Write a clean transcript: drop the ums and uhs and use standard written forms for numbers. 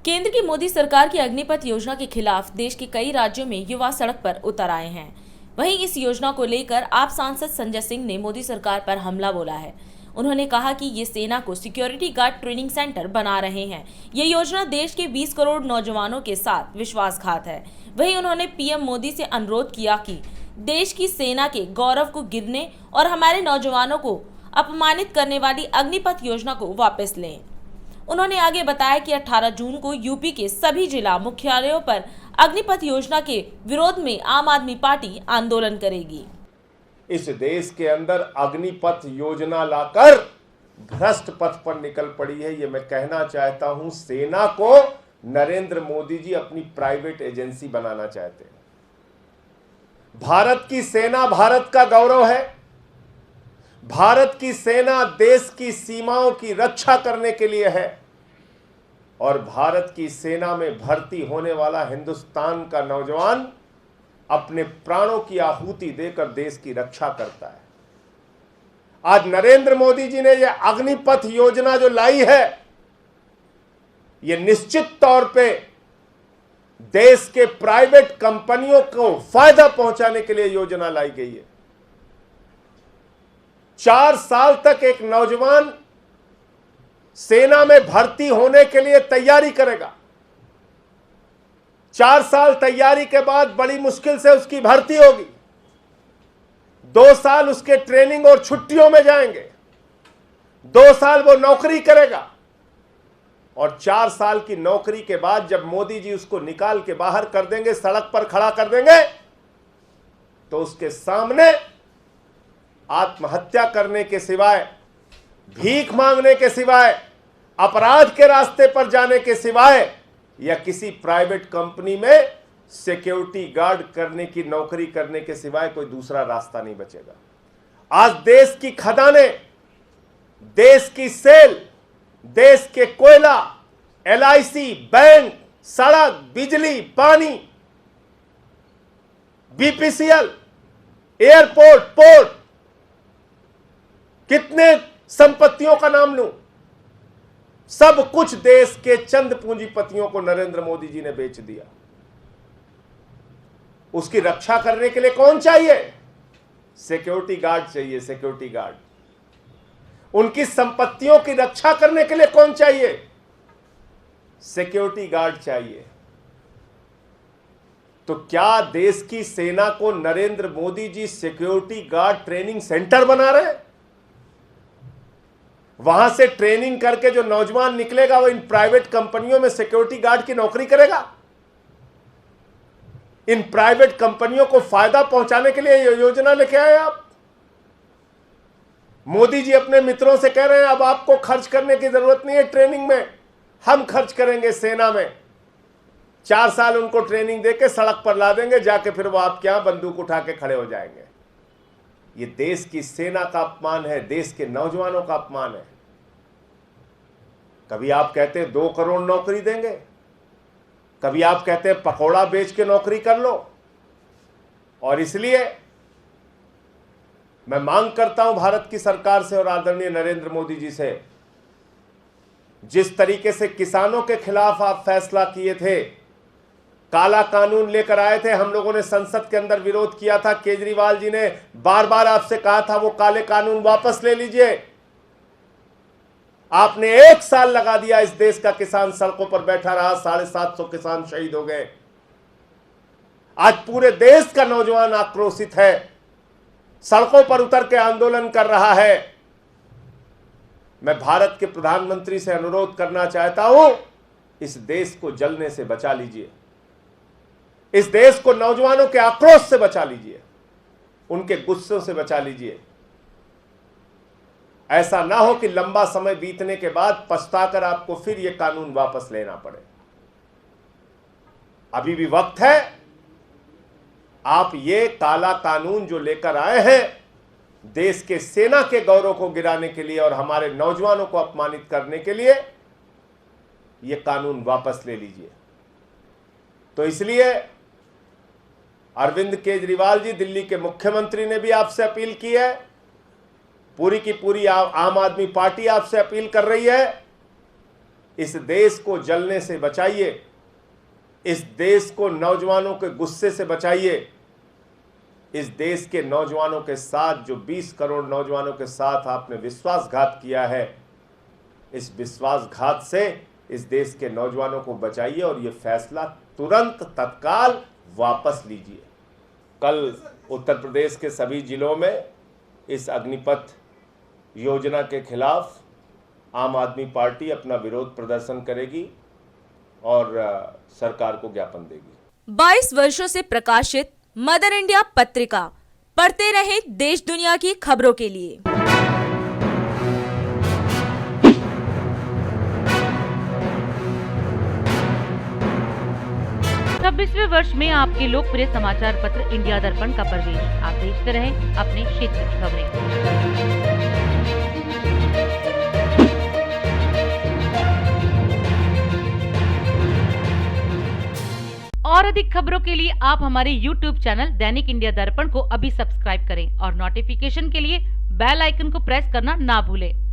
केंद्र की मोदी सरकार की अग्निपथ योजना के खिलाफ देश के कई राज्यों में युवा सड़क पर उतर आए हैं। वहीं इस योजना को लेकर आप सांसद संजय सिंह ने मोदी सरकार पर हमला बोला है। उन्होंने कहा कि ये सेना को सिक्योरिटी गार्ड ट्रेनिंग सेंटर बना रहे हैं। ये योजना देश के 20 करोड़ नौजवानों के साथ विश्वासघात है। वहीं उन्होंने पीएम मोदी से अनुरोध किया कि देश की सेना के गौरव को गिरने और हमारे नौजवानों को अपमानित करने वाली अग्निपथ योजना को वापस लें। उन्होंने आगे बताया कि 18 जून को यूपी के सभी जिला मुख्यालयों पर अग्निपथ योजना के विरोध में आम आदमी पार्टी आंदोलन करेगी। इस देश के अंदर अग्निपथ योजना लाकर भ्रष्ट पथ पर निकल पड़ी है। ये मैं कहना चाहता हूं, सेना को नरेंद्र मोदी जी अपनी प्राइवेट एजेंसी बनाना चाहते हैं। भारत की सेना भारत का गौरव है। भारत की सेना देश की सीमाओं की रक्षा करने के लिए है और भारत की सेना में भर्ती होने वाला हिंदुस्तान का नौजवान अपने प्राणों की आहुति देकर देश की रक्षा करता है। आज नरेंद्र मोदी जी ने यह अग्निपथ योजना जो लाई है, यह निश्चित तौर पे देश के प्राइवेट कंपनियों को फायदा पहुंचाने के लिए योजना लाई गई है। 4 साल तक एक नौजवान सेना में भर्ती होने के लिए तैयारी करेगा। 4 साल तैयारी के बाद बड़ी मुश्किल से उसकी भर्ती होगी। 2 साल उसके ट्रेनिंग और छुट्टियों में जाएंगे। 2 साल वो नौकरी करेगा और 4 साल की नौकरी के बाद जब मोदी जी उसको निकाल के बाहर कर देंगे, सड़क पर खड़ा कर देंगे, तो उसके सामने आत्महत्या करने के सिवाय, भीख मांगने के सिवाय, अपराध के रास्ते पर जाने के सिवाय या किसी प्राइवेट कंपनी में सिक्योरिटी गार्ड करने की नौकरी करने के सिवाय कोई दूसरा रास्ता नहीं बचेगा। आज देश की खदानें, देश की सेल, देश के कोयला, एलआईसी, बैंक, सड़क, बिजली, पानी, बीपीसीएल, एयरपोर्ट, पोर्ट, कितने संपत्तियों का नाम लूं, सब कुछ देश के चंद पूंजीपतियों को नरेंद्र मोदी जी ने बेच दिया। उसकी रक्षा करने के लिए कौन चाहिए? सिक्योरिटी गार्ड चाहिए, सिक्योरिटी गार्ड। उनकी संपत्तियों की रक्षा करने के लिए कौन चाहिए? सिक्योरिटी गार्ड चाहिए। तो क्या देश की सेना को Narendra Modi ji security guard training centre बना रहे हैं? वहां से ट्रेनिंग करके जो नौजवान निकलेगा वो इन प्राइवेट कंपनियों में सिक्योरिटी गार्ड की नौकरी करेगा। इन प्राइवेट कंपनियों को फायदा पहुंचाने के लिए ये योजना लेके आए आप। मोदी जी अपने मित्रों से कह रहे हैं अब आपको खर्च करने की जरूरत नहीं है ट्रेनिंग में, हम खर्च करेंगे सेना में। 4 साल उनको ट्रेनिंग देके सड़क पर ला देंगे, जाके फिर वो आपके यहां बंदूक उठा के खड़े हो जाएंगे। ये देश की सेना का अपमान है, देश के नौजवानों का अपमान है। कभी आप कहते हैं 2 करोड़ नौकरी देंगे, कभी आप कहते हैं पकौड़ा बेच के नौकरी कर लो। और इसलिए मैं मांग करता हूं भारत की सरकार से और आदरणीय नरेंद्र मोदी जी से, जिस तरीके से किसानों के खिलाफ आप फैसला किए थे, काला कानून लेकर आए थे, हम लोगों ने संसद के अंदर विरोध किया था। केजरीवाल जी ने बार बार आपसे कहा था वो काले कानून वापस ले लीजिए। आपने 1 साल लगा दिया, इस देश का किसान सड़कों पर बैठा रहा, 750 किसान शहीद हो गए। आज पूरे देश का नौजवान आक्रोशित है, सड़कों पर उतर के आंदोलन कर रहा है। मैं भारत के प्रधानमंत्री से अनुरोध करना चाहता हूं, इस देश को जलने से बचा लीजिए, इस देश को नौजवानों के आक्रोश से बचा लीजिए, उनके गुस्सों से बचा लीजिए। ऐसा ना हो कि लंबा समय बीतने के बाद पछताकर आपको फिर यह कानून वापस लेना पड़े। अभी भी वक्त है। आप ये काला कानून जो लेकर आए हैं, देश के सेना के गौरव को गिराने के लिए और हमारे नौजवानों को अपमानित करने के लिए, यह कानून वापस ले लीजिए। तो इसलिए अरविंद केजरीवाल जी, दिल्ली के मुख्यमंत्री ने भी आपसे अपील की है, पूरी की पूरी आम आदमी पार्टी आपसे अपील कर रही है इस देश को जलने से बचाइए, इस देश को नौजवानों के गुस्से से बचाइए। इस देश के नौजवानों के साथ जो 20 करोड़ नौजवानों के साथ आपने विश्वासघात किया है, इस विश्वासघात से इस देश के नौजवानों को बचाइए और ये फैसला तुरंत तत्काल वापस लीजिए। कल उत्तर प्रदेश के सभी जिलों में इस अग्निपथ योजना के खिलाफ आम आदमी पार्टी अपना विरोध प्रदर्शन करेगी और सरकार को ज्ञापन देगी। 22 वर्षों से प्रकाशित मदर इंडिया पत्रिका पढ़ते रहे देश दुनिया की खबरों के लिए। 26वें वर्ष में आपके लोकप्रिय समाचार पत्र इंडिया दर्पण का प्रवेश। आप देखते रहें अपने क्षेत्र की खबरें। और अधिक खबरों के लिए आप हमारे YouTube चैनल दैनिक इंडिया दर्पण को अभी सब्सक्राइब करें और नोटिफिकेशन के लिए बेल आइकन को प्रेस करना ना भूलें।